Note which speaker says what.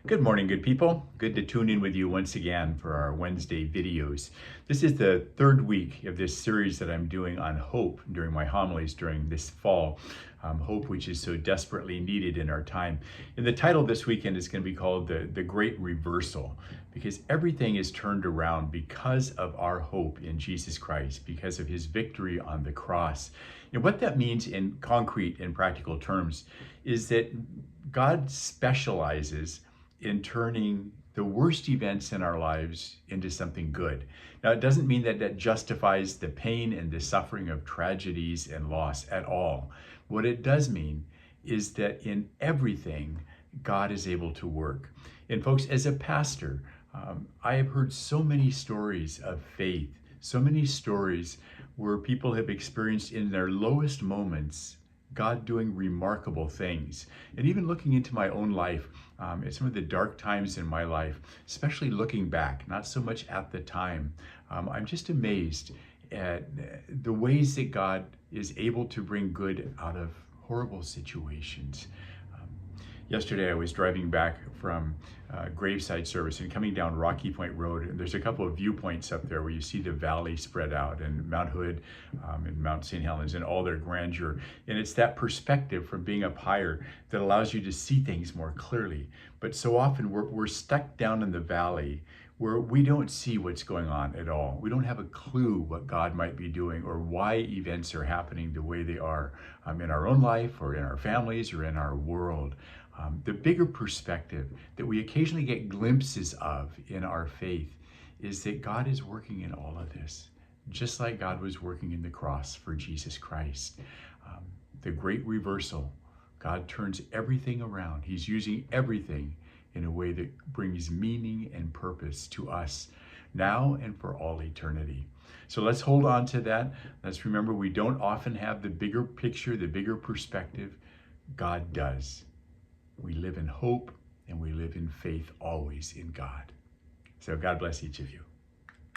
Speaker 1: Good morning, good people. Good to tune in with you once again for our Wednesday videos. This is the third week of this series that I'm doing on hope during my homilies during this fall. Hope, which is so desperately needed in our time. And the title this weekend is going to be called the Great Reversal, because everything is turned around because of our hope in Jesus Christ, because of his victory on the cross. And what that means in concrete and practical terms is that God specializes in turning the worst events in our lives into something good. Now, it doesn't mean that that justifies the pain and the suffering of tragedies and loss at all. What it does mean is that in everything, God is able to work. And folks, as a pastor, I have heard so many stories of faith, so many stories where people have experienced in their lowest moments God doing remarkable things. And even looking into my own life, at some of the dark times in my life, especially looking back, not so much at the time, I'm just amazed at the ways that God is able to bring good out of horrible situations. Yesterday, I was driving back from graveside service and coming down Rocky Point Road, and there's a couple of viewpoints up there where you see the valley spread out, and Mount Hood and Mount St. Helens and all their grandeur. And it's that perspective from being up higher that allows you to see things more clearly. But so often we're stuck down in the valley where we don't see what's going on at all. We don't have a clue what God might be doing or why events are happening the way they are in our own life or in our families or in our world. The bigger perspective that we occasionally get glimpses of in our faith is that God is working in all of this, just like God was working in the cross for Jesus Christ. The great reversal, God turns everything around. He's using everything in a way that brings meaning and purpose to us now and for all eternity. So let's hold on to that. Let's remember we don't often have the bigger picture, the bigger perspective. God does. We live in hope and we live in faith always in God. So God bless each of you.